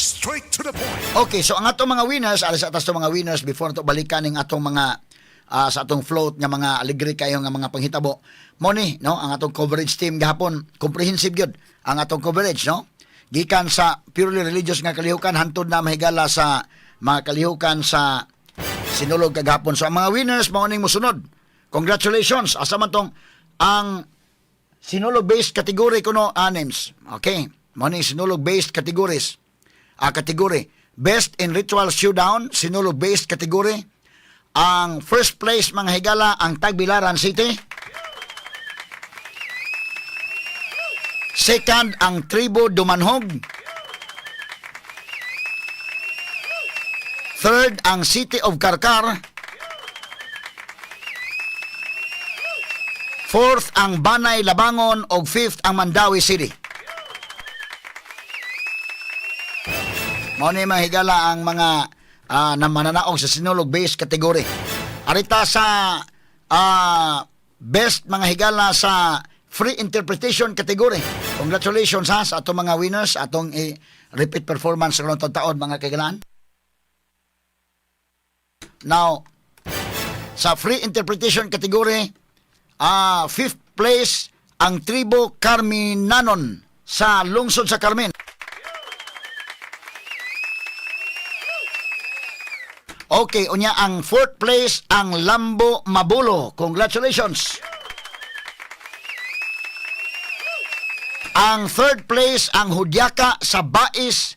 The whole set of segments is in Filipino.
Straight to the point. Okay, so ang atong mga winners, alas atas to mga winners before to balikan ning atong mga sa atong float nga mga alegre kayo nga mga panghitabo. Mo ni, no, ang atong coverage team gahapon, comprehensive gyud ang atong coverage, no? Gikan sa purely religious nga kalihukan hantod na mahigala sa mga kalihukan sa sinulog kagahapon. So ang mga winners mao ning mosunod. Congratulations. Asa man tong ang sinulog based category kuno names. Okay. Mao ning sinulog based categories. Category. Best in Ritual Showdown, sinulog-based category. Ang first place, mga higala, ang Tagbilaran City. Second, ang Tribo Dumanhog. Third, ang City of Karkar. Fourth, ang Banay Labangon. O fifth, ang Mandawi City. Mao ni mahigala ang mga mananaog sa sinulog-based category. Arita sa best mga higala sa free interpretation category. Congratulations sa atong mga winners, atong repeat performance sa taon mga kaigalaan. Now, sa free interpretation category, fifth place ang Tribo Carminanon sa lungsod sa Carmen. Okay, unya ang fourth place ang Lambo Mabulo. Congratulations. Ang third place ang Hudyaka sa Bais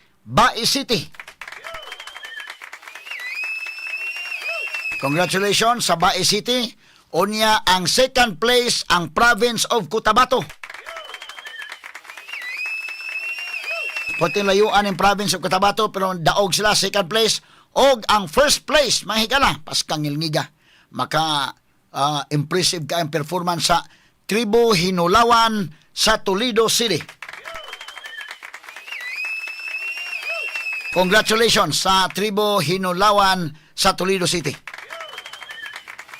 City. Congratulations sa Bais City. Unya ang second place ang Province of Cotabato. Puting layuan ng Province of Cotabato pero daog sila second place. Og ang first place, mahigala, paskang ngilngiga. Maka impressive ka ang performance sa Tribo Hinulawan sa Toledo City. Congratulations sa Tribo Hinulawan sa Toledo City.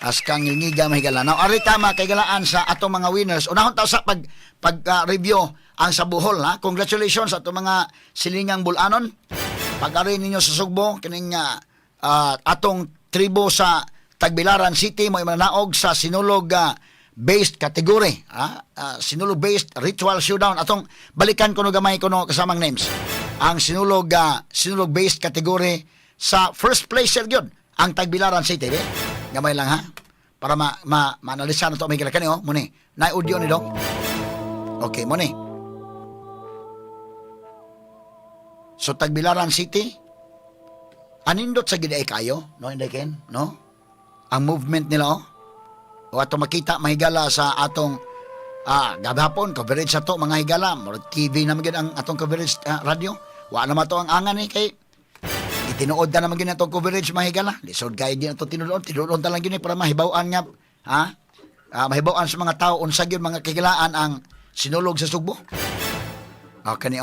Paskang ngilngiga, mahigala. Now, arita makaigalaan sa atong mga winners. Unahon tao sa pag-review ang sa Bohol. Ha? Congratulations sa atong mga silingang bulanon. Pag-ari ninyo sa Sugbo, kining atong tribo sa Tagbilaran City, mo mananaog sa sinulog-based category. Sinulog-based ritual showdown. Atong balikan ko no gamay ko no kasamang names. Ang sinulog-based category sa first place, yun, ang Tagbilaran City. Gamay lang ha. Para ma-analisan na ito. May kilakani, muni. Na-audio ni Dong. Okay, muni. So Tagbilaran City, anindot sa giday kayo, no, hindi ken, no? Ang movement nila, o ato makita mahigala sa atong gabhapon coverage sa to mga higala, TV na magid ang atong coverage radio. Wa na to ang angan kay itinuod na naman gini atong coverage mahigala. Lisod kay gini ato tinuod ta lang gini para mahibaw-an nga mahibaw-an sa mga tao unsa gyud mga kagilaan ang sinulog sa Sugbo. Kani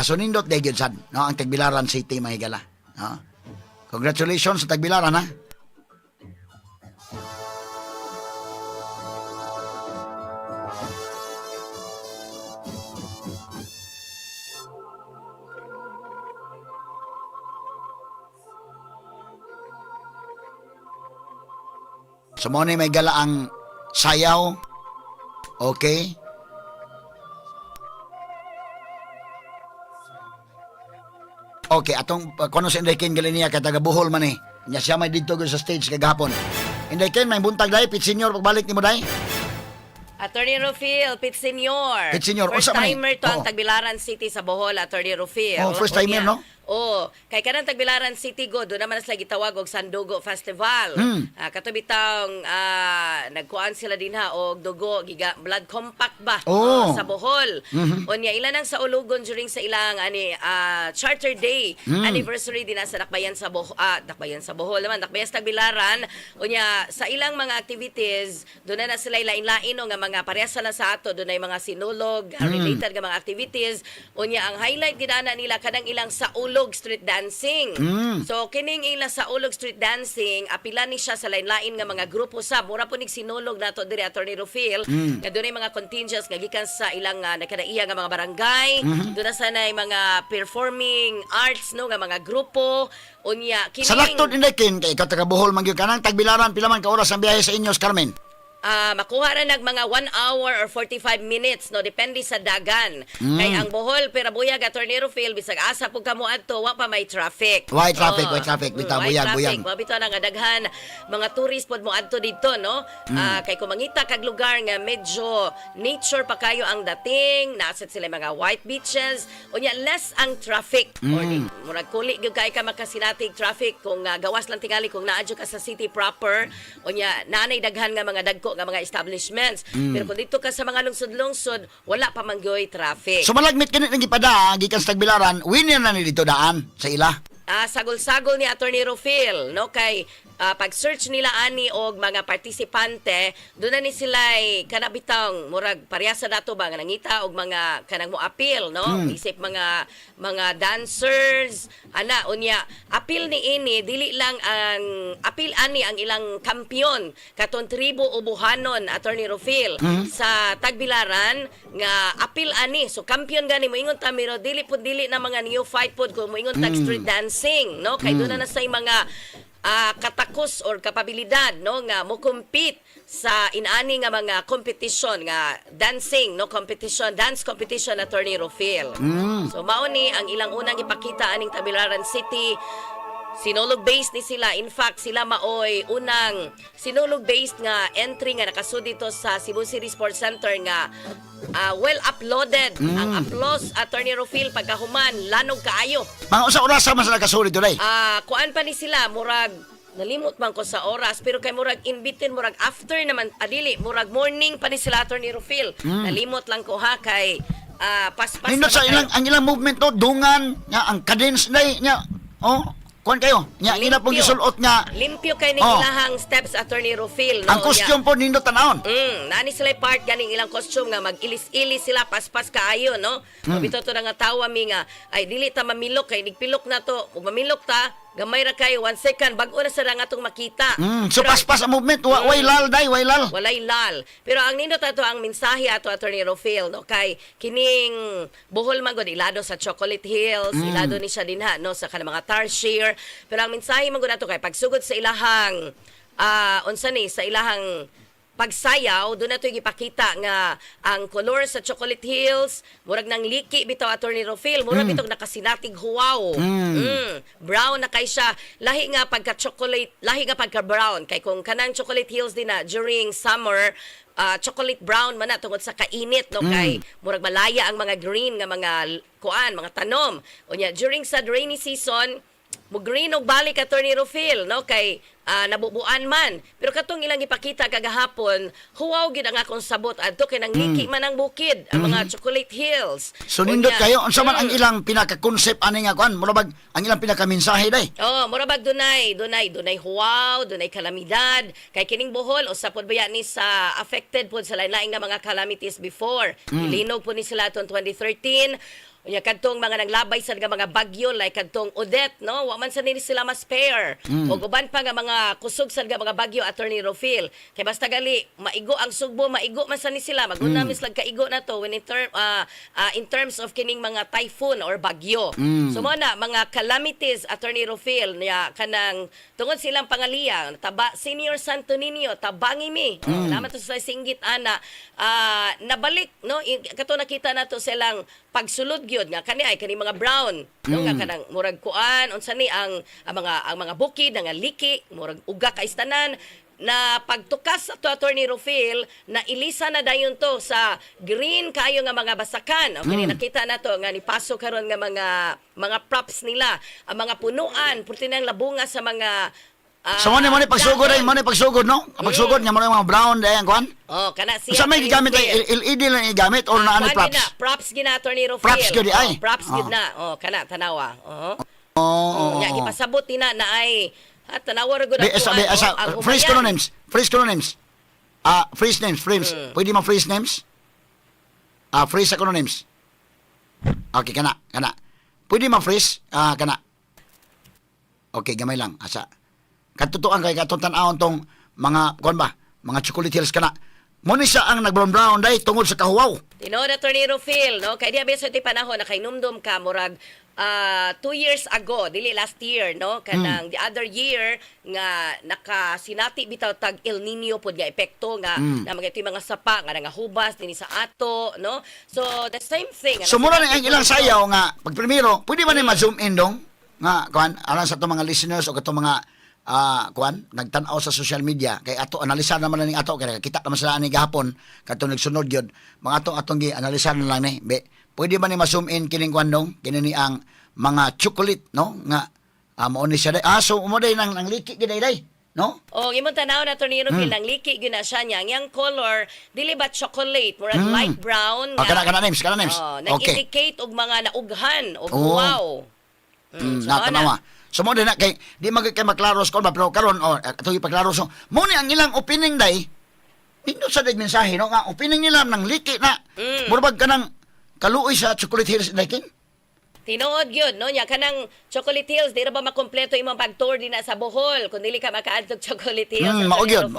so nindot dahil sad, no? Ang Tagbilaran City, mahigala. No? Congratulations sa Tagbilaran, ha? So, mo may gala ang sayaw. Okay? Okay, atong kuno si Inday Ken Galenia kay taga Bohol man Nya siya may dito sa stage kagahapon. Inday Ken, may buntag dai pit senior pagbalik nimo dai. Attorney Rufil, Pit Senior. Pit Senior, First timer to ang Tagbilaran City sa Bohol, Attorney Rufil. First timer, no? Kay kanang Tagbilaran City go, doon naman sila gitawag og Sandugo Festival. Katubi taong nagkuan sila din og dugo, blood compact ba sa Bohol. Unya ilan ang sa ulugon during sa ilang Charter Day anniversary din sa Dakbayan sa Bohol, Dakbayan sa Tagbilaran. Unya sa ilang mga activities, doon na sila ilain-lain nga mga parehas lang sa ato dunay mga sinulog related nga mga activities unya ang highlight ginana nila kanang ilang saulog street dancing. So kining ilang saulog street dancing apila ni siya sa lain-lain nga mga grupo sa mura po nig sinulog nato diri Attorney Rufil nga dunay mga contingents nga gikan sa ilang nakadaiya nga mga barangay, doon na sanay mga performing arts no nga mga grupo unya kining Sa laktod inday kin kay katagabuhol man gyud kanang tagbilaran pila man ka oras ang biyahe sa inyo, Carmen? makuha ra nag mga 1 hour or 45 minutes no depende sa dagan. Kay ang Bohol pero buyag Attorney Rufil bisag asa pug kamo adto wa pa may traffic. Why traffic, bitaw buyag. Mabito na nga daghan mga tourist pod mo adto dito no. Kay kung mangita kag lugar nga medyo nature pa kayo ang dating, naasat sila mga white beaches, unya less ang traffic. Or murag kuli gyud kay ka makasinatig traffic kung gawas lang tingali kung naadyo ka sa city proper, unya nanay daghan nga mga dagko nga mga establishments. Pero kung dito ka sa mga lungsod-lungsod, wala pa manggoy traffic. So malagmit kini ng ipada gikan sa tagbilaran, winner na ni dito daan sa ila. Sagol-sagol ni Attorney Rufil no kay pag-search nila ani og mga partisipante doon na ni sila kanabitang murag parehasa dato ba nga nangita og mga kanang mo appeal no isip mga dancers ana unya appeal ni ini dili lang ang appeal ani ang ilang kampiyon katon tribo ubuhanon Attorney Rufil sa Tagbilaran nga appeal ani so kampiyon gani mo ingon ta miro dili na mga neophyte pod ko mo ingon tag street dancing no kay doon na say mga katakos or kapabilidad no nga mo compete sa inani nga mga competition nga dancing no competition dance competition Attorney Rufil. So mao ni ang ilang unang ipakita aning Tagbilaran City. Sinulog based ni sila. In fact, sila maoy unang sinulog based nga entry nga nakasud dito sa Cebu City Sports Center nga well uploaded. Ang applause Attorney Rufil pagkahuman lanog kaayo. Mga usa oras man sa nakasulit today. Kuan pa ni sila murag nalimot man ko sa oras pero kay murag in between murag after naman adili murag morning pa ni sila Attorney Rufil. Nalimot lang ko ha kay paspas Nindot sa ilang ang ilang movement no dungan nga ang cadence day nya. Kuan kayo. Nya ina pong gisulot nga limpyo kay ning ilahang steps Attorney Rufil no. ang costume po nindot tanawon. Nani sila part ganing ilang costume nga mag-ilis-ilis sila paspas kaayo no. Mabito to nga tawa mi nga ay dili ta mamilok kay nigpilok na to. Ug mamilok ta gamay ra kay 1 second bag-o na sa nga atong makita. So paspas ang movement way lal day way lal. Walay lal. Pero ang nindot ato ang mensahe ato Attorney Rufil no kay kining Bohol man gud ilado sa Chocolate Hills, ilado ni siya dinha no sa kanang mga tarsier. Pero ang mensahe man gud ato kay pagsugod sa ilahang unsa ni sa ilahang pagsayaw, doon nato gipakita nga ang color sa Chocolate Hills, murag nang liki bitaw Attorney Rufil, murag bitog nakasinatig huwaw. Brown na kay siya. Lahi nga pagka-chocolate, lahi nga pagka-brown. Kay kung kanang Chocolate Hills din na during summer, chocolate brown man na tungod sa kainit no kay murag malaya ang mga green nga mga kuan, mga tanom. Unya during sa rainy season, mo green og balik Attorney Rufil no kay nabubuan man pero katong ilang ipakita kagahapon huwaw gid ang akong sabot adto kay nang liki man ang bukid ang mga Chocolate Hills. So nindot kayo unsa man ang ilang pinaka-concept ani nga kuan murag ang ilang pinaka-mensahe day. Murabag dunay huwaw, dunay kalamidad kay kining Bohol usa pod baya ni sa affected pod sa lain-lain nga mga calamities before. Ilinog po ni sila atong 2013. Unya kadtong mga naglabay sa mga bagyo like kadtong Odette no wa man sa nila sila ma-spare o uban pa nga mga kusog sa mga bagyo Attorney Rufil kay basta gali maigo ang sugbo maigo man sa ni sila maguna mislag kaigo na to when in terms of kining mga typhoon or bagyo. So mo na mga calamities Attorney Rufil niya kanang tungod silang pangaliya taba Senior Santo Niño tabangi mi naman to sa singgit ana nabalik no kato nakita nato silang pagsulod gyud nga kani ay kani mga brown no nga kanang murag kuan unsa ni ang mga bukid nga liki murag uga ka istanan na pagtukas sa Attorney Rufil na ilisa na dayon to sa green kayo nga mga basakan. Okay, nakita nato nga ni paso karon nga mga props nila ang mga punuan purti nang labunga sa mga So mo ni pagsugod ay mo ni pagsugod no? Pagsugod nga mo mga brown day ang kuan. Kana siya. Sa may gigamit ay LED lang igamit or na ani props. Props gina Attorney Rufil. Props gyud ay. Props gyud na. Kana tanawa. Ya gipasabot na ay tanawa ra gud Freeze ko names. Freeze names, freeze. Pwede mo freeze names? Freeze ako no names. Okay, kana. Pwede mo freeze? Kana. Okay, gamay lang. Asa. Katutuan kay katong tan-awon tong mga, kuan ba? Mga chocolate hills kana. Muna siya ang nag-brown day tungod sa kahuwaw. Tinood na Tornado Phil, no? Kaya diya sa ti panahon na kay numdum ka murag 2 years ago, dili last year, no? Kanang the other year nga nakasinati bitaw tag El Nino pod nga epekto nga na mga iti mga sapa nga nangahubas dinhi sa ato, no? So the same thing. So mura na ang ilang sayaw nga pag primero, pwede ba ni ma-zoom in dong nga kuan alang sa itong mga listeners o katong mga kuan nagtan-aw sa social media kay ato analisan naman na ning ato kay kita naman sila ani gahapon katong nagsunod gyud mga atong gi analisan na lang ni be pwede ba ni ma-zoom in kining kuan dong kini ni ang mga chocolate no nga mao ni siya day so mo day nang liki gid day no O, imong tanaw na Tornado Phil, ang liki gyud na siya niya. Yang color, dili ba chocolate, murag light brown kana names nag-indicate og mga naughan og wow. Natanawa. So mo din na kay di kay maklaros kon ba pero karon ato ipaklaro so mo ni ang ilang opening day nindot sa mensahe no nga opening nila nang liki na murag kanang kaluoy sa Chocolate Hills King. Tinuod yun, no? Nya kanang Chocolate Hills, di ra ba makompleto imong pag-tour din na sa Bohol kung dili ka makaadtog Chocolate Hills. Mao gyud.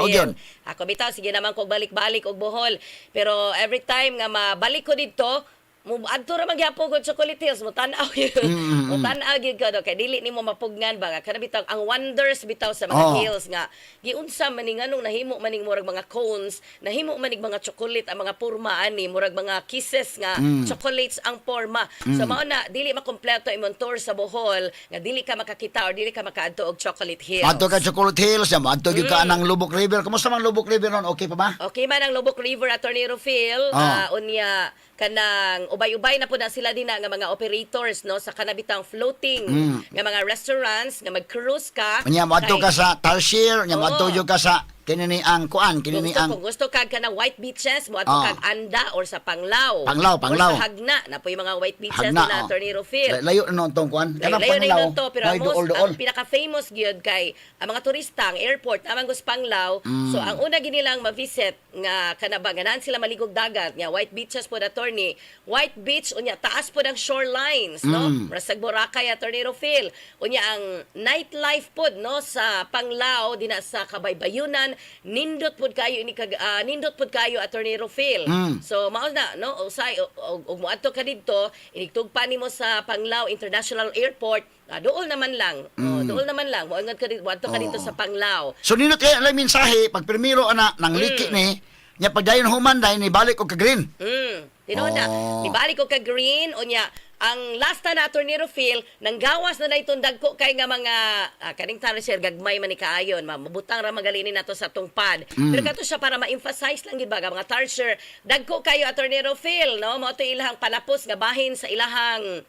Ako bitaw sige naman kog balik-balik og Bohol. Pero every time nga mabalik ko didto, adto ra magyapon ko Chocolate Hills, mo tan-aw yun. Mo tan-aw gyud ko kay dili nimo mapugnan ba kana bitaw ang wonders bitaw sa mga hills nga giunsa man ning anong nahimo man ning murag mga cones, nahimo man ning mga chocolate ang mga porma ani murag mga kisses nga chocolates ang porma. So mao na dili makompleto imong tour sa Bohol nga dili ka makakita or dili ka makaadto og Chocolate Hills. Adto ka Chocolate Hills, adto gyud ka nang Lubok River. Kumusta man Lubok River ron? Okay pa ba? Okay man ang Lubok River at Tornado Phil. Unya kanang ubay-ubay na po na sila din nga mga operators no sa kanabitang floating nga mga restaurants nga mag-cruise ka. Unya mo adto ka sa Tarsier, unya mo adto ka sa kinini ang kuan, kinini ang kung gusto kag kana white beaches mo adto kag Anda or sa Panglao. Panglao. Or sa Hagna na po yung mga white beaches na Tornado Phil. Layo no tong kuan. Kana Panglao. Pero ang pinaka-famous gyud kay ang mga turista ang airport amang gus Panglao. So ang una ginilang ma-visit nga kanaba ganahan sila maligog dagat nga white beaches po na Torni. White Beach unya taas po ng shorelines no. Rasag Boracay at Tornado Phil. Unya ang nightlife pod no sa Panglao dina sa Kabaybayunan nindot pud kayo nindot pud kayo at Tornado Phil. So mao na no usay og moadto ka didto inigtugpa nimo sa Panglao International Airport dool naman lang. Dool naman lang moangat ka dito moadto ka dito sa Panglao. So nindot kay ang mensahe pag primero ana nang liki ni nya pagdayon human dai ni balik og ka green. Tinuod na ibalik ko ka green unya ang last na Tornado Phil nanggawas na dayton dagko kay nga mga kaning Tarsier gagmay man ni kaayon mabutang ra magalini nato sa tungpad pero kato siya para ma-emphasize lang gid ba mga Tarsier dagko kayo at Tornado Phil no mao to ilahang panapos nga bahin sa ilahang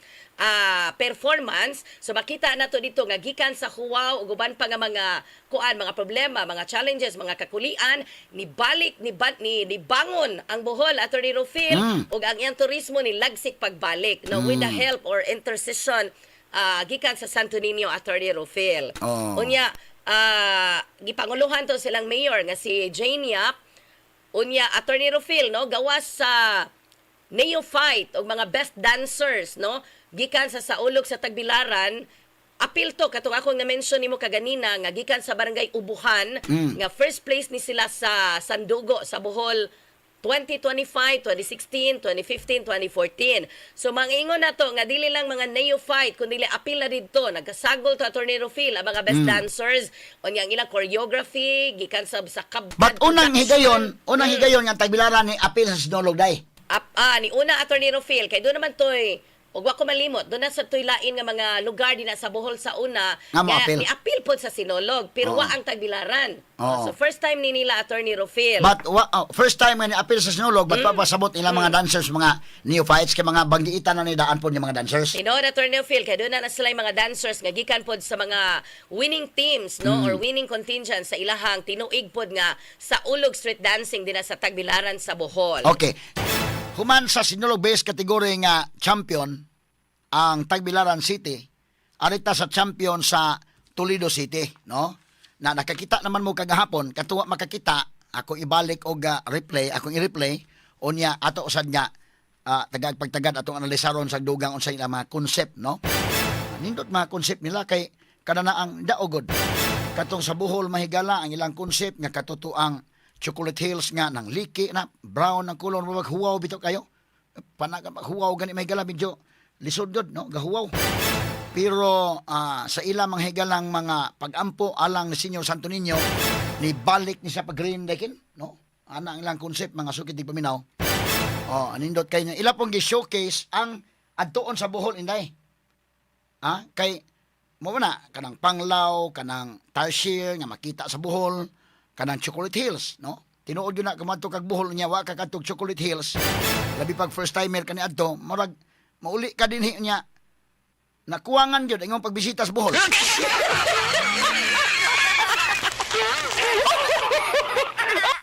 performance. So makita nato dito nga gikan sa huwaw ug uban pa nga mga kuan mga problema, mga challenges, mga kakulian ni bangon ang Bohol at Tornado Phil ug ang iyang turismo ni lagsik pagbalik no with the help or intercession gikan sa Santo Niño at Tornado Phil. Unya gipanguluhan to silang mayor nga si Jane Yap. Unya at Tornado Phil no gawas sa neophyte o mga best dancers no gikan sa saulog sa Tagbilaran apil to katong akong na-mention nimo kaganina nga gikan sa barangay Ubuhan nga first place ni sila sa Sandugo sa Bohol 2025, 2016, 2015, 2014. So mangingon na to nga dili lang mga neophyte kundi apil na didto nagkasagol to Tornado Phil ang mga best dancers unya ang ilang choreography gikan sa kabad. But unang higayon nga Tagbilaran ni apil sa Sinulog day. Ni una at Tornado Phil kay do naman toy ug wa ko malimot doon na sa tuylain nga mga lugar din sa Bohol sa una ni apil pod sa Sinulog pero wa ang Tagbilaran. So first time ni nila Attorney Rofil. But first time nga ni apil sa Sinulog but papasabot nila mga dancers mga neophytes kay mga banggiitan na ni daan pod ni mga dancers. Tinuod Attorney Rofil kay doon na sila mga dancers nga gikan pod sa mga winning teams no or winning contingent sa ilahang tinuig pod nga sa Ulog Street Dancing din sa Tagbilaran sa Bohol. Okay. Human sa Sinulog base category nga champion ang Tagbilaran City, arita sa champion sa Toledo City, no? Na nakakita naman mo kagahapon, katuwa makakita ako ibalik og replay, akong i-replay unya ato usad nga tagag pagtagad atong analisaron sa dugang unsay ilang mga concept, no? Nindot mga concept nila kay kada na ang daogod. Katong sa Bohol mahigala ang ilang concept nga katutuang Chocolate Hills nga nang liki na brown ang kulor mo maghuwaw bitaw kayo. Panaga huwaw gani mahigala medyo lisod gud, no? Gahuwaw. Pero sa ilang mga higalang mga pag-ampo alang ni Senyor Santo Niño ni balik ni sa pag-green dekin, no? Ana ang ilang concept mga sukit di paminaw. Anindot kay niya. Ila pong gi-showcase ang adtuon sa Bohol inday. Kay mo na kanang Panglaw, kanang Tarsier nga makita sa Bohol, kanang Chocolate Hills, no? Tinuod yun na kamadto kag Bohol niya wa ka kadtog Chocolate Hills. Labi pag first timer kani adto, murag mauli ka dinhi niya. Nakuwangan gyud ang imong pagbisita sa Bohol.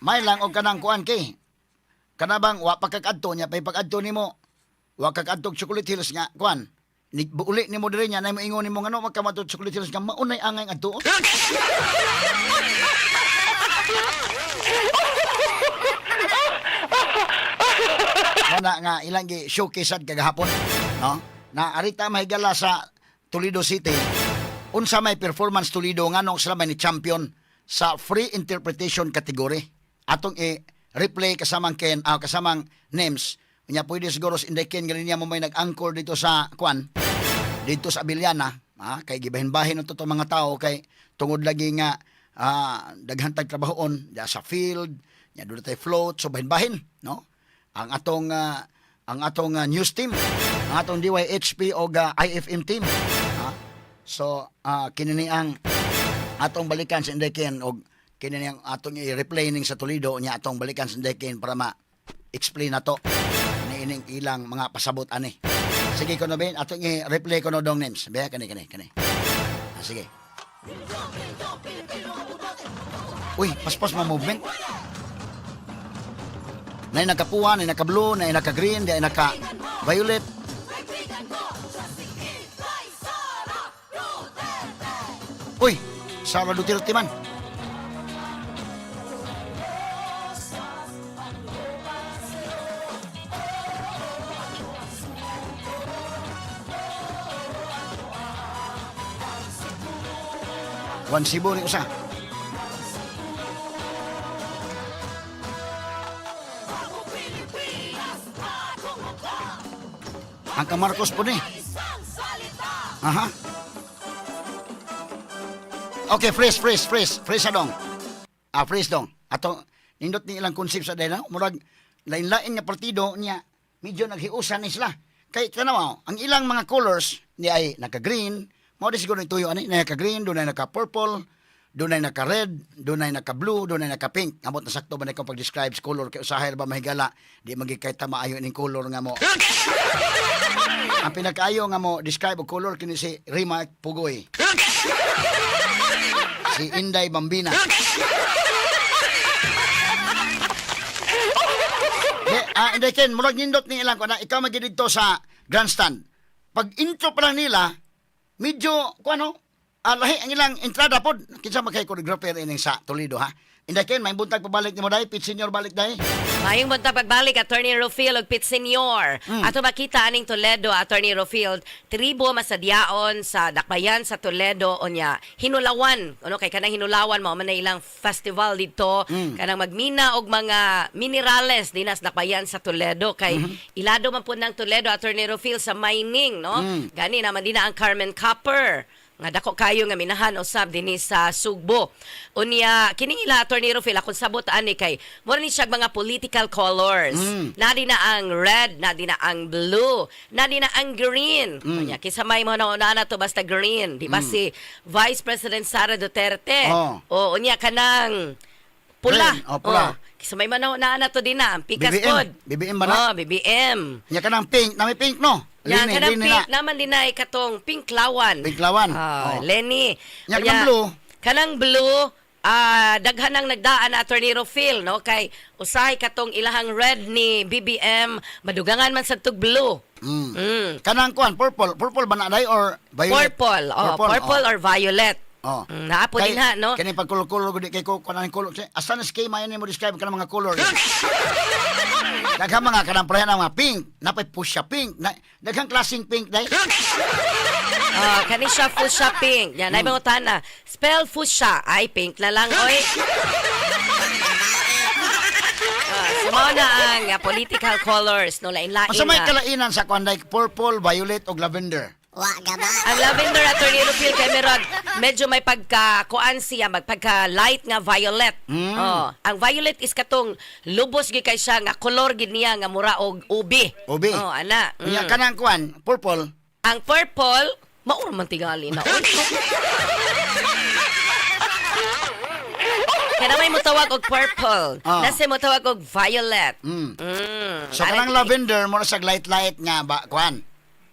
May lang og kanang kuan kay. Kanabang wa pa kakadto niya pay pag-adto nimo. Wa kakadto Chocolate Hills nga kuan. Uli nimo diri nya na mo ingon nimo ngano magkamato Chocolate Hills nga maunay angay adto. Wala nga ilang gi showcase sad kagahapon, no? Na arita mahigala sa Toledo City. Unsa may performance Toledo nganong sila may ni champion sa free interpretation category. Atong i-replay kasamang kasamang names. Nya pwede siguro sa Indekin ganin niya mo may nag-anchor dito sa Kwan, dito sa Abiliana, kay gibahin-bahin ng totoo mga tao kay tungod lagi nga daghan tag trabahoon sa field, nya doon tay float so bahin-bahin, no? Ang atong news team, ang atong DYHP o IFM team. So kinini ang atong balikan sa Indekin og kinini ang atong i-replay ning sa Toledo nya atong balikan sa Indekin para ma-explain nato ining ilang mga pasabot ani. Sige ko na ben atong i-replay ko no dong names. Beha kani. Sige. Uy, paspas ma movement. Nay nakapuwa, nay naka-blue, nay naka-green, nay naka-violet. Uy, Sara Duterte man. Juan Cebu ni usa. Ang Marcos po ni. Aha. Okay, freeze adong. Freeze dong. Ato nindot ni ilang concept sa dayna, murag lain-lain nga partido niya medyo naghiusan ni sila. Kay tanaw, ang ilang mga colors ni ay naka-green, mao di siguro ituyo ani naka-green, dunay naka-purple, dunay naka-red, dunay naka-blue, dunay naka-pink. Amot na sakto ba na kung pag-describe sa color kay usahay ba mahigala, di magikayta maayo ning color nga mo. Ang pinakaayo nga mo describe og color kini si Rima Pugoy. Si Inday Bambina. Inday Ken, murag nindot ni ilang ko na ikaw magidito sa grandstand. Pag intro pa lang nila, medyo, lahi ang ilang entrada pod. Kinsa magkay choreographer ining sa Toledo, ha? Inday Ken, may buntag pabalik ni mo dahi, Pit Senior balik dahi. Mayong buntag pagbalik, Attorney Rofield ug Pit Senior. Ato makita aning Toledo, Attorney Rofield, tribo masadyaon sa dakbayan sa Toledo onya hinulawan. Kay kanang hinulawan mao man na ilang festival dito, kanang magmina og mga minerales dinas dakbayan sa Toledo kay ilado man pud ng Toledo, Attorney Rofield sa mining, no? Gani naman din ang Carmen Copper. Nga dako kayo nga minahan usab dinhi sa Sugbo. Unya kining ila Attorney Rofield akong sabot ani kay mura ni siya mga political colors. Nadi na ang red, nadi na ang blue, nadi na ang green. Unya kisa may mo na to basta green, di ba si Vice President Sara Duterte. O unya kanang pula. Pula. Kisa may manaw na to din na ang pikas pod. BBM ba na? BBM. Nya kanang pink, na may pink no. Yan, kanang pink naman din na katong pinklawan. Pinklawan. Lenny. Nya kanang blue. Kanang blue, daghan ang nagdaan na Attorney Rofield, no? Kay usahay katong ilahang red ni BBM, madugangan man sa tug blue. Kanang kuan, purple ba na day or violet? Purple or violet. Oh. Naapo din ha, no? Kani pag color gud kay ko kanang color. Asa na schema yan mo describe kanang mga color. Daghang mga kanang pareha mga pink, napay fuchsia pink, daghang klaseng pink dai. Kani siya fuchsia pink. Yan, ay mga na. Spell fuchsia, ay pink na lang, oy. Sumaw na ang political colors, no, lain-lain Asa may na. kalainan sa kwanday purple, violet ug lavender. Ang lavender attorney Rufil kay meron medyo may pagka-kuan siya, magpagka-light nga violet. Ang violet is katong lubos gi kay siya nga color gid niya nga mura og ubi. Ubi. Ana. Unya kanang kwan, purple. Ang purple, mauro man tingali na. Kaya may mutawag og purple. Nasa mutawag og violet. So kanang lavender mo na sa light nga ba kwan.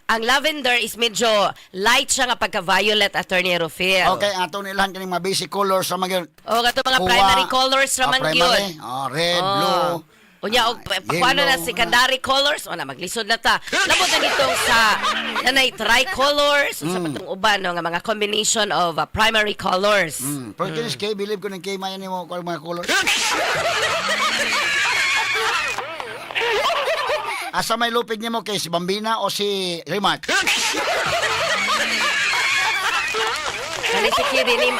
Ang lavender is medyo light siya nga pagka-violet, Attorney Rufil. Okay, ato nilang kaning mga basic colors sa mga O, kato mga primary colors raman primary. yun. Red, blue. Unya, og paano na secondary colors? O na, maglisod na ta. Labot na ditong sa nanay tricolors, sa patong uban, no, nga mga combination of primary colors. Pero kinis kay, believe ko ng kay mayan mo kung mga colors. Asa may lupig niyo mo kay si Bambina o si Remark? Kani si Kiri ni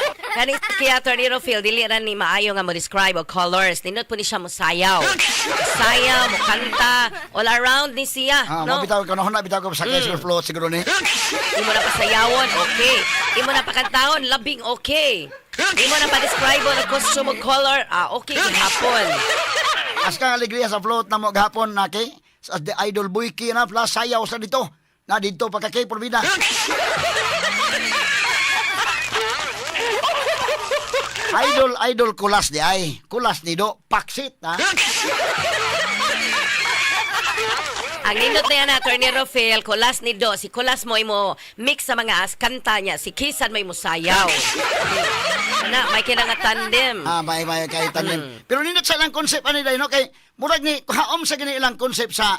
Attorney Rufil, dili ra ni maayo nga mo describe og colors. Nindot po ni siya mo sayaw. Sayaw, mo kanta, all around ni siya. No? Mabitaw ko na bitaw ko sa Kessler float siguro ni. Imo na pasayawon, okay. Imo na pakantahon, labing okay. Imo na pa-describe ang costume og color, okay gihapon. As kang alegria sa float na mo gahapon na kay sa the idol Buiki na plus sayaw sa dito. Na dito pagka kay Porbida. Idol kulas di ay. Kulas ni do paksit ha. Ang nindot na yan, Attorney Rufil, kulas ni Do, si kulas mo imo mix sa mga kanta niya, si Kisan mo imo sayaw. Na, may kinanga tandem. May kay tandem. Pero nindot sa ilang concept ani day no kay murag ni haom sa gani ilang concept sa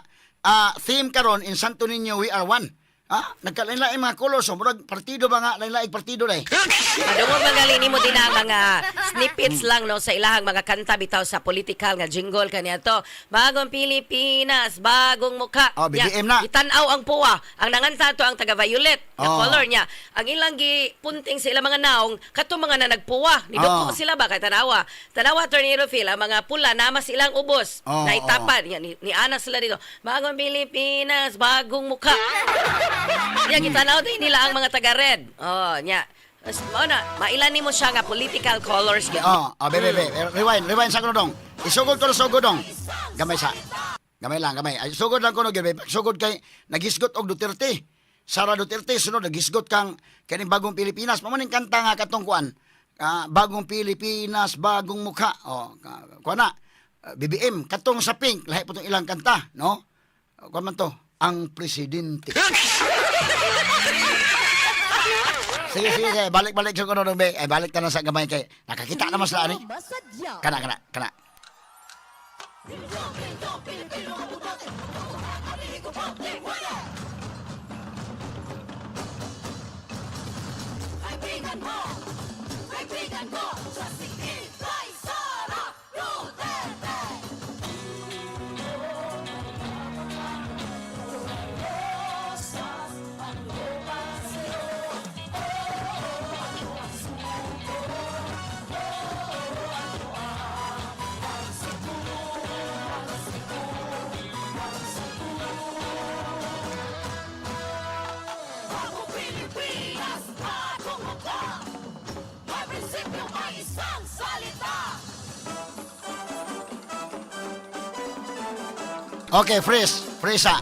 theme karon in Santo Niño we are one. Nagkalain-lain mga colors, so murag partido ba nga, lain-laing partido day. Madungog magaling ni mo din ang mga snippets lang no sa ilahang mga kanta bitaw sa political nga jingle kaniya to. Bagong Pilipinas, bagong mukha. BBM na. Itanaw ang puwa. Ang nanganta to ang taga-violet na color niya. Ang ilang gipunting sa ilang mga naong kato mga na nagpuwa. Niduko sila ba kay tanawa. Tanawa Attorney Rufil, ang mga pula nama silang ubos. Naitapan. Ni Ana sila dito. Bagong Pilipinas, bagong mukha. Yan, gitanaw din nila ang mga taga-red. Nya. Mailan mo siya nga political colors. Bebe. Rewind sa kuno dong. Isugod ko na sugod dong. Gamay sa. Gamay lang. Ay, sugod lang kuno, bebe. Sugod kay, nagisgot og Duterte. Sara Duterte, sunod, nagisgot kang kaning bagong Pilipinas. Mamaning kanta nga katong kuan. Bagong Pilipinas, bagong mukha. Kuan na. BBM, katong sa pink. Lahi po itong ilang kanta, no? Kuan man to. Ang presidente. Sige. Balik sa kuno dong, be. Ay, balik ka na sa gamay kay. Nakakita naman sa ani. Kana. Okay, Fresa,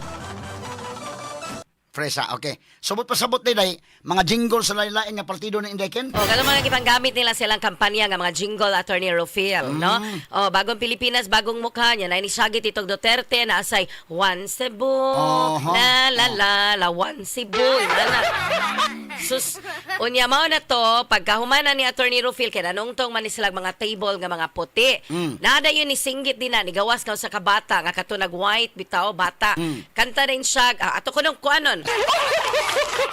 okay. Subot pasabot day mga jingle sa lain-lain nga partido ni Indeken. Ganun mga ipanggamit nila silang kampanya nga mga jingle Attorney Rufil, no? Bagong Pilipinas, bagong mukha niya. Na inisagit itong Duterte na asay one Cebu, la, one Cebu. Sus, unya mao na to, pagkahumanan ni Attorney Rufil, kaya nanungtong man ni silang mga table nga mga puti. Nada yun ni singgit din na, ni gawas ka sa kabata, nga katunag white, bitaw, bata. Kanta rin siya, ato ko nung kuanon.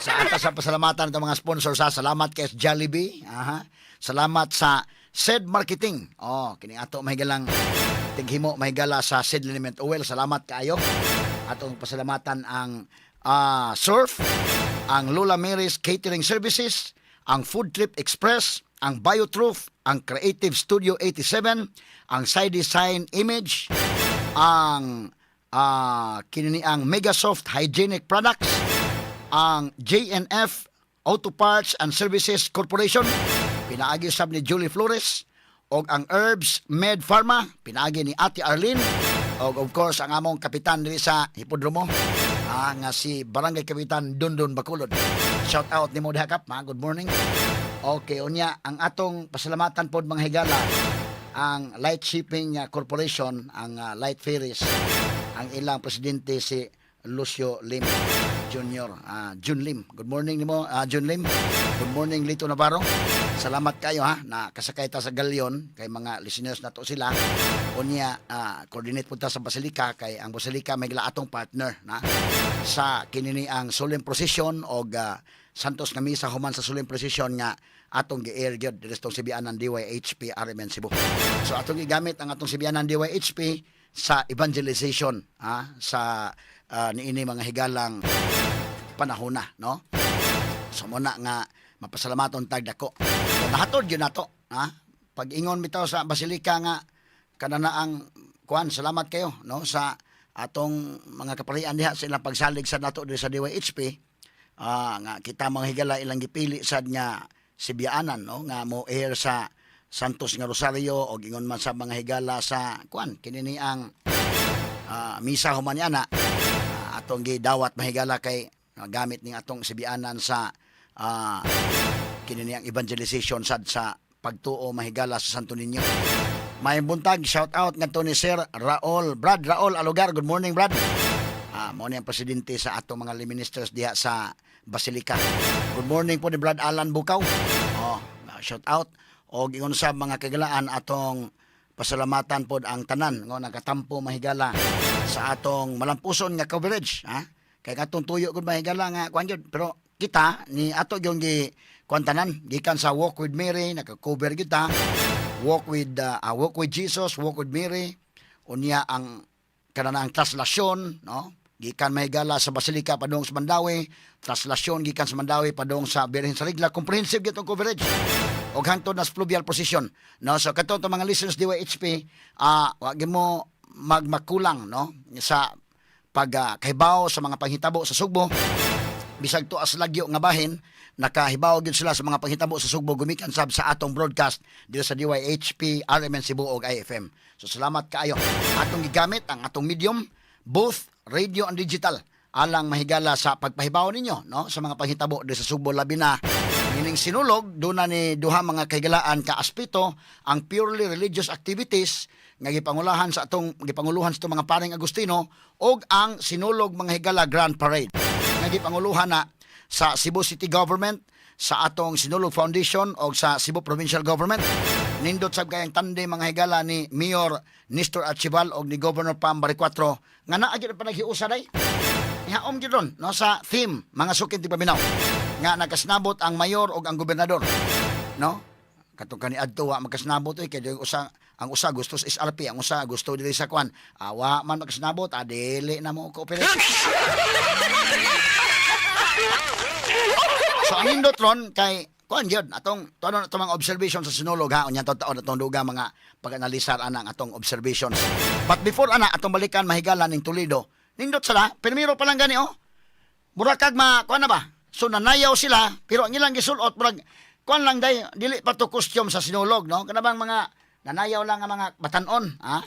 Sa atas sa pasalamatan ng mga sponsor sa salamat kay Jollibee. Aha. Salamat sa SED Marketing. Oh, kini ato mahigalang tighimo mahigala sa SED Liniment Oil. Salamat kaayo. Atong pasalamatan ang Surf, ang Lola Mary's Catering Services, ang Food Trip Express, ang Biotruth, ang Creative Studio 87, ang Side Design Image, ang kinini ang Megasoft Hygienic Products, ang JNF Auto Parts and Services Corporation, pinaagi sab ni Julie Flores, og ang Herbs Med Pharma, pinaagi ni Ate Arlene, og of course ang among kapitan diri sa Hipodromo, nga si Barangay Kapitan Dundon Bacolod. Shout out ni mo diha kap, good morning. Okay, unya ang atong pasalamatan pod mga higala ang Light Shipping Corporation, ang Light Ferries, ang ilang presidente si Lucio Lim Jr. Jun Lim. Good morning nimo, Jun Lim. Good morning Lito Navarro. Salamat kayo ha na kasakay ta sa galyon kay mga listeners nato sila. Unya coordinate punta sa Basilica kay ang Basilica may gila atong partner na sa kinini ang solemn procession og Santos nga misa human sa solemn procession nga atong gi-air gyud diri sa Sibianan DYHP RMN Cebu. So atong gigamit ang atong Sibianan DYHP sa evangelization sa niini mga higalang panahon na, no? So muna nga mapasalamaton tag dako. So nahatod gyud nato, pag ingon bitaw sa Basilica nga kanana ang kuan, salamat kayo no sa atong mga kaparian diha sa ilang pagsalig sa nato diri sa DYHP. Nga kita mga higala ilang gipili sad nga Sibianan no nga mo air sa Santos nga Rosario o ingon man sa mga higala sa kuan kinini ang misa human yana atong gidawat mahigala kay gamit ning atong Sibianan sa kinini ang evangelization sad sa pagtuo mahigala sa Santo Niño. May buntag shout out ngadto ni Sir Raul, Brad Raul Alugar. Good morning Brad. Mo ni ang presidente sa atong mga ministers diha sa Basilica. Good morning po ni Brad Alan Bukaw. Shout out og ingon sa mga kagalaan atong pasalamatan pod ang tanan ngo nagatampo mahigala sa atong malampuson nga coverage kay katong tuyo gud mahigala nga kuan gyud pero kita ni ato gyud gi kuan tanan gikan sa Walk with Mary naka-cover kita Walk with Jesus, Walk with Mary unya ang kanana ang traslasyon no gikan mahigala sa Basilica padung sa Mandawi, traslasyon gikan sa Mandawi padung sa Birhen sa Regla, comprehensive gyud ang coverage og hangtod na fluvial position no. So kato to mga listeners DYHP wa mo magmakulang no sa pagkahibaw sa mga panghitabo sa Sugbo bisag tuas lagyo nga bahin nakahibaw gyud sila sa mga panghitabo sa Sugbo gumikan sab sa atong broadcast dito sa DYHP RMN Cebu ug IFM. So salamat kaayo atong gigamit ang atong medium both radio and digital alang mahigala sa pagpahibaw ninyo no sa mga panghitabo dito sa Sugbo labi na Ining sinulog, doon na ni duha mga kahigalaan ka-aspito ang purely religious activities nga gipanguluhan sa atong mga paring Agustino og ang sinulog mga higala Grand Parade nga gipanguluhan na sa Cebu City Government, sa atong Sinulog Foundation o sa Cebu Provincial Government. Nindot sab kayang tandem mga higala ni Mayor Nestor Archival og ni Governor Pam Baricuatro nga naa gyud pa naghiusa day. Ihaom gyud ron no sa theme mga sukin ti paminaw nga nagkasnabot ang mayor og ang gobernador no katong kani adto wa magkasnabot kay ang usa gusto sa SRP, ang usa gusto diri sa kwan wa man magkasnabot dili na mo cooperate. So ang indot ron kay kuan gyud atong tuano atong mga observation sa sinulog ha unya taon atong duga mga pag-analisar anang atong observations. But before ana atong balikan mahigala ning Toledo nindot sila primero pa lang gani burakag kuan na ba. So nanayaw sila pero ang ilang gisulot murag kuan lang day dili pa to costume sa sinulog no kanabang mga nanayaw lang nga mga batan-on ha.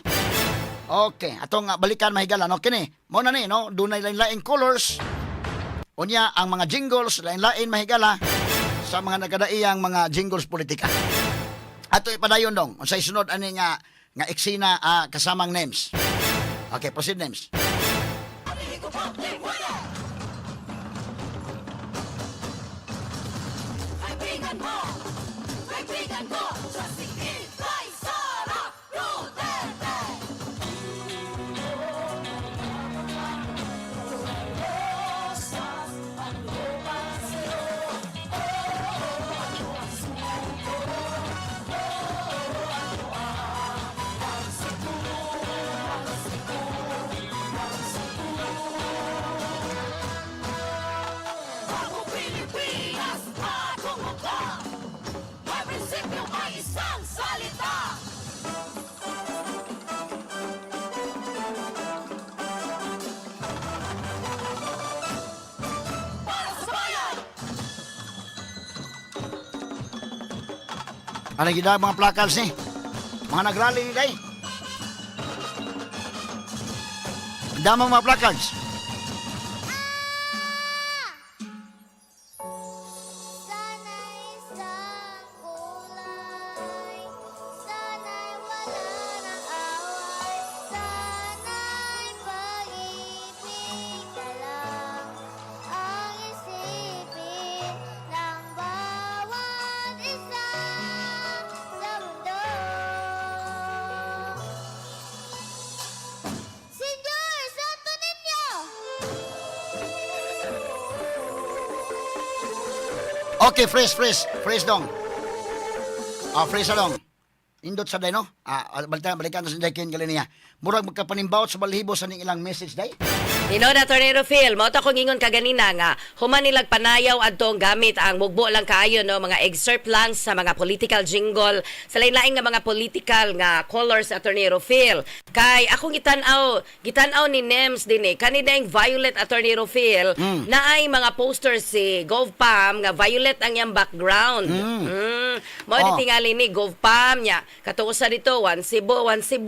Okay atong balikan mahigala no kini mo na ni no dunay lain-laing colors unya ang mga jingles lain-lain mahigala sa mga nagkadaiyang mga jingles politika. Ato ipadayon dong unsay sunod ani nga eksena kasamang names. Okay, proceed names. Kaibigan ko, siya si Inday Sara Duterte. Bagong Pilipinas, bagong mukha. May prinsipyo, may isang salita. Para sa bayan! Ano gina mga placards ni? Mga nagrally ni day. Damang mga placards. Sana'y isang kulay, sana'y wala ng away, sana'y pag-ibig na lang ang isipin ng bawat isa sa mundo. Senyor Santo Niño! Okay, fresh dong. Fresh dong. Indot sa day, no? Balikan sa day kin gali niya. Murag magkapanimbaot sa balhibo sa ning ilang message day. Inoda Tornado Phil, mao ta ko ingon kaganina nga human nilag panayaw adtong gamit ang mugbo lang kaayo no mga excerpt lang sa mga political jingle sa lain-lain nga mga political nga colors sa Tornado Phil. Kay akong gitanaw ni Nems dinhi kanina yung Violet Tornado Phil na ay mga posters si GovPam nga violet ang iyang background. Mao Oh. di tingali ni GovPam nya katuusa dito one Cebu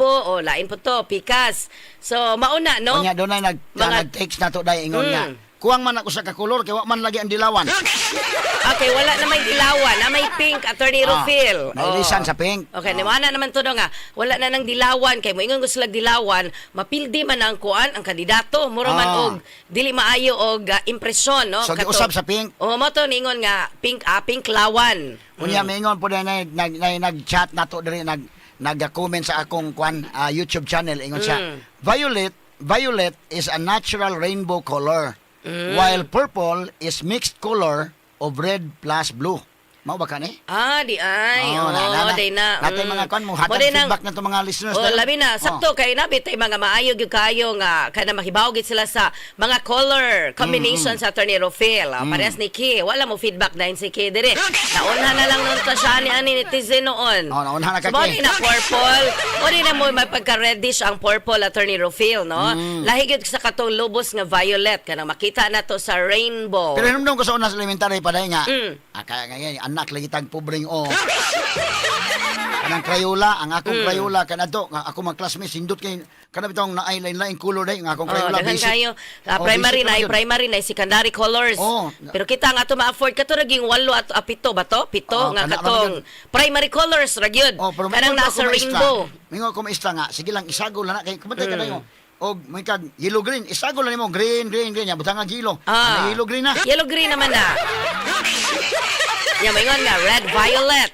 o lain po to Pikas. So mauna no. Unya doon ay nag-text na to day ingon nga. Kuwang man ako sa kakolor kay wa man lagi ang dilawan. Okay, wala na may dilawan, na may pink, Attorney Rufil. Nailisan sa pink. Okay, nimana naman to no nga. Wala na ng dilawan, kay mo ingon gusto lag dilawan, mapildi man ang kuan, ang kandidato. Muro man og, dili maayo og impresyon, no? So giusab sa pink. O, mo to, ningon nga, pink lawan. Unya mingon po na nag-chat na to diri nag-comment sa akong YouTube channel ingon siya. Violet is a natural rainbow color. While purple is mixed color of red plus blue. Mao ba ka ni? Di ay. Day na. Natay mga kon mo hatag feedback na to mga listeners. Labi na. Sakto kay nabit tay mga maayo gyud kayo nga kana mahibaw gid sila sa mga color combination sa Tornado Phil. Parehas ni Ki. Wala mo feedback dahil si Ki dire. Naunha na lang nun ta siya ni ani netizen noon. Naunha na ka So, Ki. na purple. Mori na mo may pagka-reddish ang purple at Tornado Phil, no? Lahi gyud sa katong lubos nga violet kana makita na to sa rainbow. Pero hinumdum ko sa una sa elementary pa dahil nga. Kaya ngayon, anak lagi tag pobreng kanang Crayola, ang akong Crayola kanadto, nga ako mga classmates sindot kay kana bitong na ay lain-lain color day nga akong Crayola Daghan basic. kayo. Primary na secondary colors. Pero kita nga to ma-afford ka to naging 8 at 7 ba to? 7 nga kana- katong primary colors ra gyud. Pero Kanang nasa rainbow. Mingo ko maestra nga, sige lang isagol na kay kumatay ka dayo. Og may kag yellow green, isagol na nimo green ya butang nga yellow. Ano yellow green na? Yellow green naman na. Mingon nga red violet.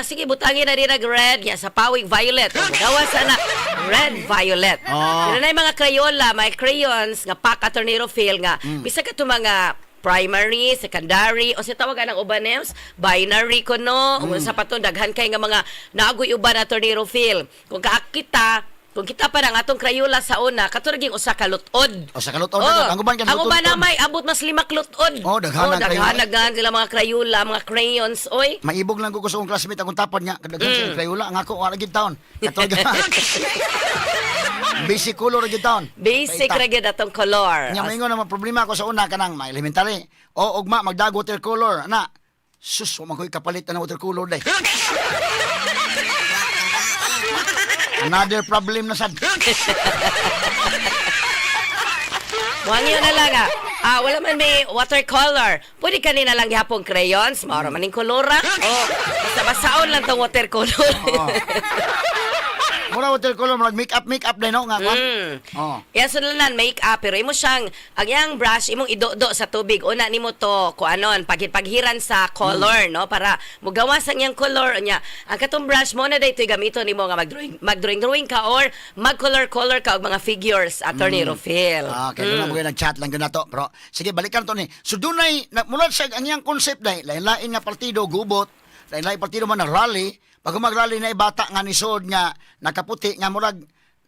Sige butangin na din red ya sa pawig violet. Dawa sana red violet. Pero na yung mga Crayola, may crayons nga pack at Tornado Phil nga. Bisa ka to mga primary, secondary, o sa tawagan ng uban names, binary ko no, sa paton daghan kay nga mga naagoy uban na Tornado Phil. Kung kita pa ng atong Crayola sa una, katuraging usa ka lutod. O sa kalutod na ang uban kan Ang uban na may abot mas 5 lutod. Daghan sila mga Crayola, mga crayons, oy. Maibog lang ko sa akong classmate akong tapad nga kadaghan sa Crayola ang ako wala gid taon. Katog basic color gid taon. Basic ra gyud atong color. Nya maingon naman problema ko sa una kanang may elementary. O ugma magdag watercolor ana. Sus, wa man koy kapalit na watercolor day. Another problem na sad. Wangyo na lang wala man may watercolor. Pwede kanina lang yapong crayons, mauro maning kolora. Basta basaon lang tong watercolor. Mura watercolor, murag make up din, no? Nga, kwan? Oh. Yan sulanan make-up pero imo siyang ang yang brush imong ido-do sa tubig una nimo to kuanon paghiran sa color no para mugawas ang yang color nya ang katong brush mo na daytoy gamiton nimo nga mag-drawing ka or mag-color ka og mga figures attorney Rofil. Okay, doon na mo nag-chat lang yun na to. Pero, sige, balikan to ni. So, doon ay, mula sa ang iyang concept na, lain-lain nga partido, gubot, lain-lain partido man na rally, pag mag-rally na ibata nga ni Sod nga, nakaputi nga murag,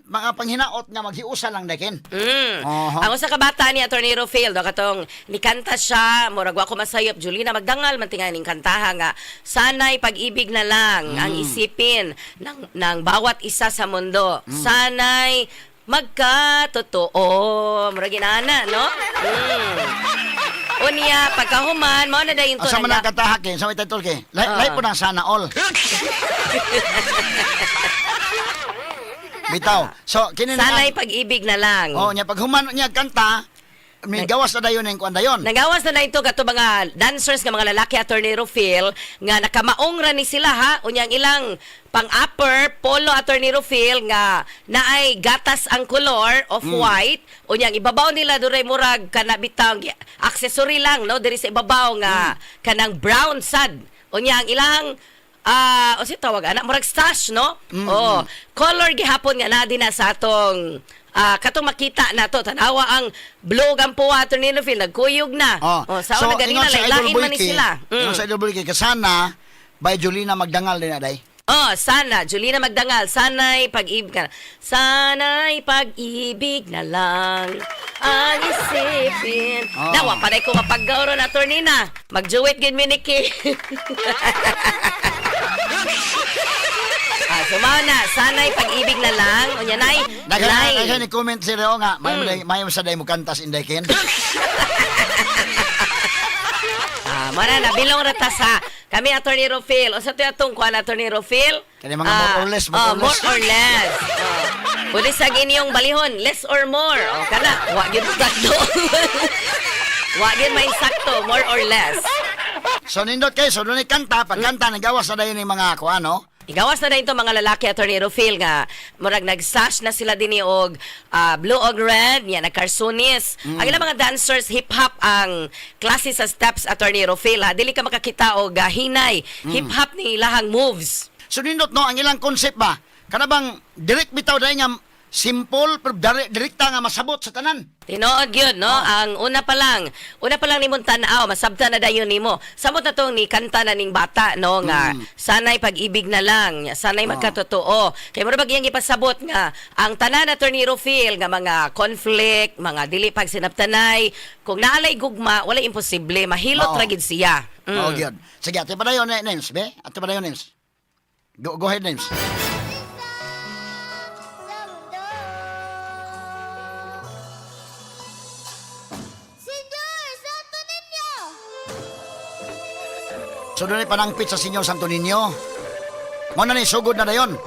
mga panghinaot nga maghiusa lang dakin. Ang usa ka bata ni Attorney Rofil do katong nikanta siya murag wa ko masayop Julina magdangal man tinga ning kantaha nga sanay pag-ibig na lang ang isipin ng bawat isa sa mundo. Sanay magkatotoo. Murag inana, no? Unya pagkahuman mo na dayon to Asa man ang kantaha kin, sa may title kay. Lain po ng sana all. Bitaw. So, kini na sanay pag-ibig na lang. oh, nya pag human niya kanta, may gawas na dayon yung kuan dayon. Nagawas na ito kato mga dancers nga mga lalaki Attorney Rofil nga nakamaong ra ni sila ha unyang ilang pang-upper polo Attorney Rofil nga naay gatas ang color of white unyang ibabaw nila duray murag kana bitang accessory lang no diri sa ibabaw nga kanang brown sad unyang ilang o si tawag anak murag stash no oh color gihapon nga na din na sa atong katong makita na to tanawa ang blue ang puwa Attorney Rofil nagkuyog na sa una ganina lain man ni sila Sa Idol Bulky kasana by Julina magdangal din aday. Sana Julina magdangal sanay pag-ibig ka na. Sanay pag-ibig na lang ang isipin nawa panay ko mapaggaw ron Attorney na magjuwit gid mi ni Ki. Sumana, sanay pag-ibig na lang. O yan ay, Nagkaya ni comment si Reo nga, may sa day mo kantas inday ken. Mana na, bilong rata sa kami Attorney Rofil. O sa ito atong kuhan Attorney Rofil? Kani mga more or less. More or less. Pwede sa inyong balihon, less or more. O kana, wag yun sakto. Wag yun may sakto, more or less. So nindot kayo, so doon kanta, pagkanta, nagawas na dayon yung mga kuha, no? Igawas na din ito mga lalaki Attorney Rofil nga murag nag-sash na sila din og blue og red yan nagkarsunis ang ilang mga dancers hip-hop ang klase sa steps Attorney Rofil ha dili ka makakita og hinay hip-hop ni ilahang moves. So nindot no, ang ilang concept ba? Kana bang direct bitaw dahil nga simple pero direkta nga masabot sa tanan. Tinuod yun, no? Ang una pa lang nimong tanaw, masabta na dayon nimo. Samot na tong ni kanta na ning bata, no? Nga, sanay pag-ibig na lang, sanay magkatotoo. Kaya mo bagyang ipasabot nga, ang tanan Attorney Rofil, nga mga conflict, mga dili pagsinaptanay, kung naalay gugma, wala imposible, mahilot ragid siya. Oh, good. Sige, ate pa dayon, names, be? Ate pa dayon, names. Go ahead, names. So doon ay panangpit sa Senyor Santo Niño. Mo na ni sugod na dayon.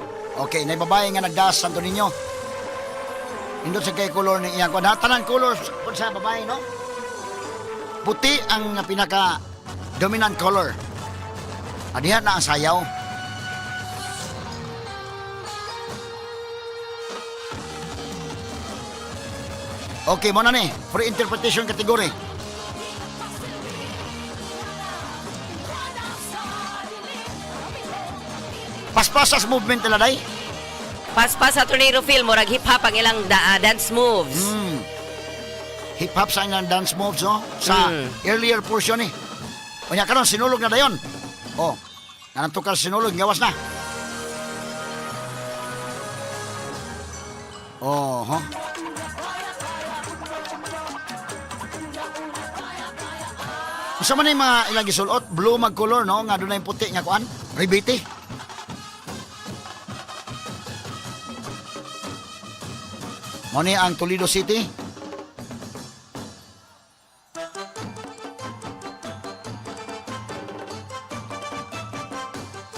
Okay, na babae nga nagdas Santo Niño. Indot sa kay color ni iyang kuan. Tanang color sa babae, no? Puti ang pinaka dominant color. Adihan na ang sayaw. Okay, mo na ni. Free interpretation category. Paspasas movement nila, day? Paspas Attorney Rofil, murag hip-hop ang ilang dance moves. Hip-hop sa ilang dance moves, no? Sa earlier portion, eh. O niya karon sinulog na dayon. Oh, nanantukal sinulog, gawas na. Oh, huh? Sa man yung mga ilang gisulot, blue mag-color, no? Nga doon na yung puti nga kuan, ribiti. Muna ang Toledo City.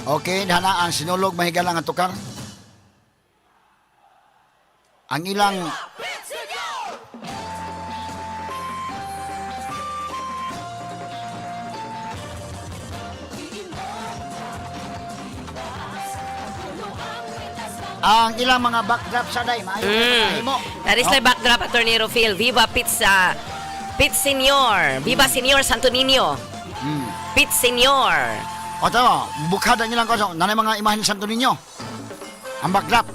Okay, dahana ang sinulog mahigalang ang tukar. Ang ilang ang ilang mga backdrop sa day, maayo mo. That is the backdrop Attorney Rufil. Viva Pizza. Pizza Senior. Viva Senior Santo Niño. Pizza Senior. O to, bukada nilang ko, nanay mga imahen ni Santo Niño. Ang backdrop.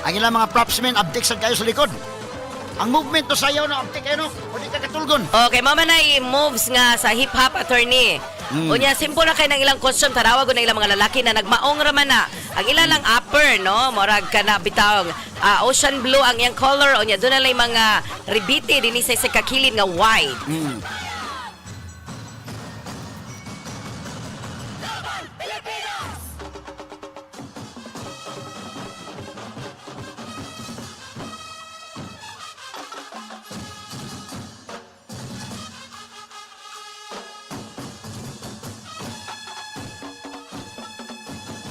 Ang ilang mga propsmen, abdik sa kayo sa likod. Ang movement to sayaw na abdik kayo, no? O di ka katulgon. Okay, mama na moves nga sa hip-hop attorney. Unya, simple na kayo ng ilang costume. Tarawag ko ng ilang mga lalaki na nagmaong raman na. Ang ilang lang upper, no? Morag ka na bitawang ocean blue ang iyang color. Unya, doon na lang mga ribiti din sa kakilid nga white.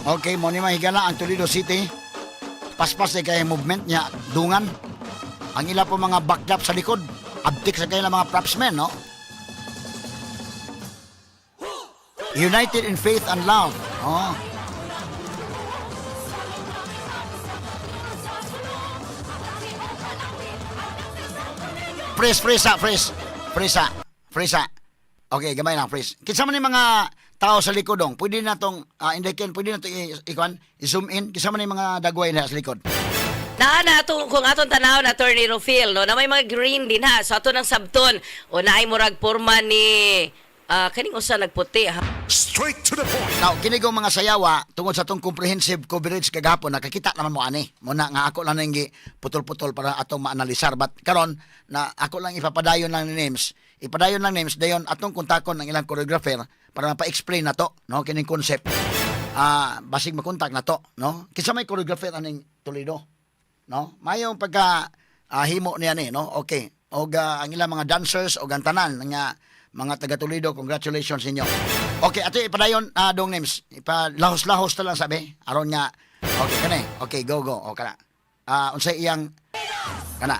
Okay, mo ni mahigala ang Toledo City. Paspas na kaya movement niya, dungan. Ang ila po mga backdrop sa likod. Abdik sa kaya mga propsmen, no? United in faith and love. Oh. Fresa. Okay, gamay lang, freeze. Kinsa man yung mga tao sa likod dong, pwede na tong indikin, pwede na to i-zoom in. Kinsa man yung mga dagway na sa likod. Na kung aton tanaw na Attorney Rufil, no, na may mga green din ha. So ato ng sabton, o naay murag porma ni kaning usa nagputi ha. Straight to the point. Now, kinigong mga sayawa, tungod sa itong comprehensive coverage kagapon, nakakita naman mo ani. Muna nga ako lang nang putol-putol para atong maanalisar. But karon na ako lang ipapadayon lang ni names. Ipadayon lang names, dayon atong kontakon ng ilang choreographer para mapa-explain na to, no, kining concept. Basig makontak na to, no. Kinsa may choreographer aning Toledo, no? Mayong pagka himo niya ni, no. Okay. Og ang ilang mga dancers o gantanan nga mga taga Toledo, congratulations ninyo. Okay, ato ipadayon dong names. Ipalahos-lahos ta lang sabi. Aron nga okay kani. Okay, go. O kana. Unsay iyang kana.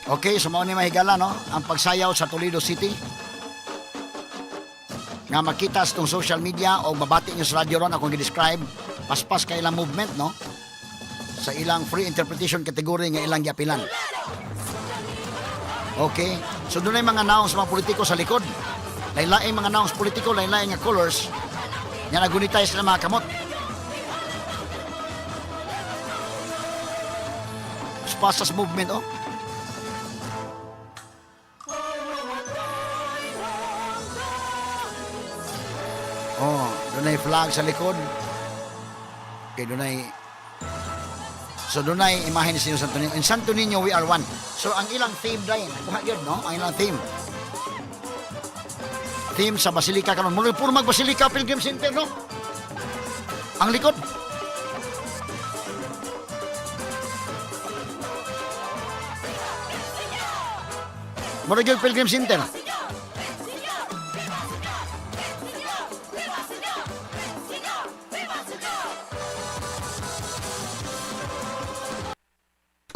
Okay, sumaw ni mahigala, no? Ang pagsayaw sa Toledo City. Nga makita sa itong social media o mabati nyo sa radio ron akong i-describe, paspas ka ilang movement, no? Sa ilang free interpretation category nga ilang giapilan. Okay? So doon ay mga naong sa mga politiko sa likod. Lain-laing mga naong sa politiko, lain-laing nga colors. Nga nagunitay sila mga kamot. Paspas movement, oh. Oh, doon ay flag sa likod. Okay, doon ay... So, doon ay imahe ni Sino Santo Niño. In Santo Niño, we are one. So, ang ilang theme dahil, kuha yun, no? Ang ilang theme. Theme sa Basilica karon. Mula puro mag-Basilica Pilgrim Center, no? Ang likod. Mula yung Pilgrim Center.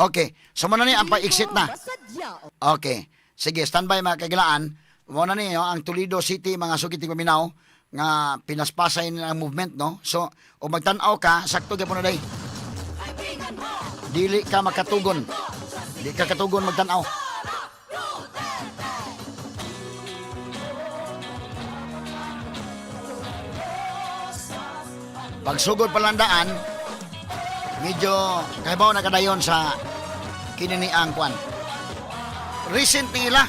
Okay. So, muna ni ang pa-exit na. Okay. Sige, standby mga kagilaan. Muna ni ang Toledo City, mga sukiting paminaw, nga pinaspasay nila ang movement, no? So, o magtanaw ka, sakto ka po na day. Dili ka makatugon. Dili ka katugon magtanaw. Pagsugod palandaan, medyo kahibaw na kadayon sa kininiang kwan. Recent pila.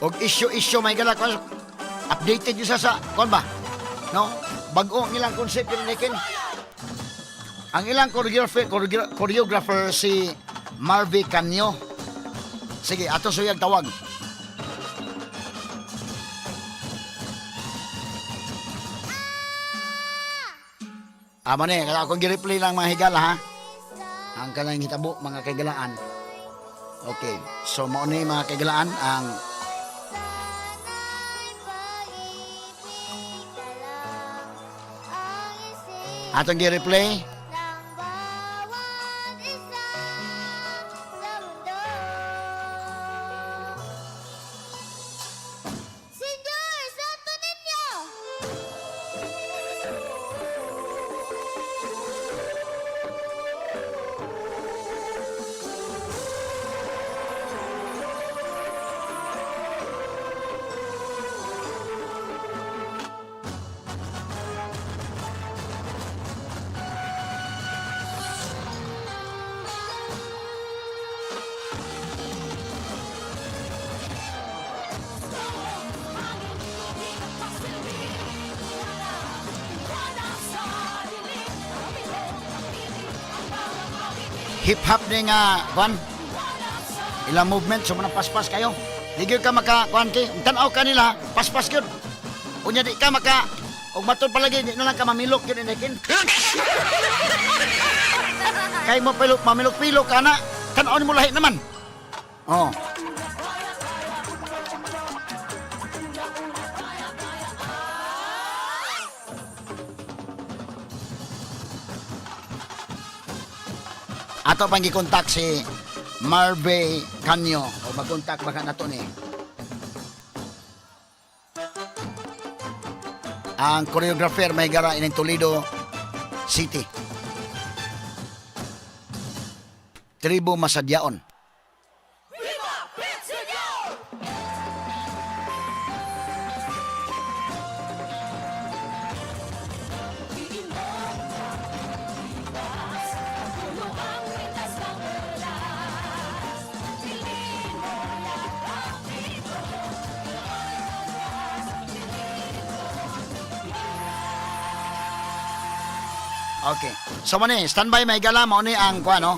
Og issue may galak updated yun sa kon ba? No? Bago ang ilang concept yun nikin. Ang ilang choreographer si Marvy Canyo. Sige, ato suyag tawag. Amo ni, kaya akong gi-replay lang mga higala ha. Ang kanang hitabo mga kaigalaan. Okay, so mao ni mga kaigalaan ang Sana'y pag-ibig ka lang ang isip atong gi-replay. ng bawat isa sa mundo. Senyor, santo ninyo! Hip-hop ni nga, kwan. Ilang movement, so manang paspas kayo. Di gyud ka maka, kwan ki. Tanaw ka nila, paspas gyud. Unya di ka maka, og matod palagi, di na lang ka mamilok yun inikin. Kay mo pilok, mamilok-pilok ka na. Tanaw ni mo lahi naman. Oh. Ato pang gikontak si Marvey Canyo o magkontak baka nato ni. Ang choreographer may gara in Toledo City. Tribo Masadyaon. Viva Pitsuyo! Okay. So mo ni, standby may gala mo ni ang kwa no.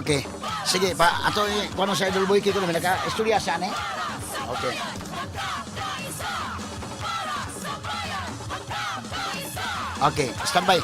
Okay. Sige pa ato kuno sa Idol Boy kito may naka-istorya sa ni. Okay. Okay, standby.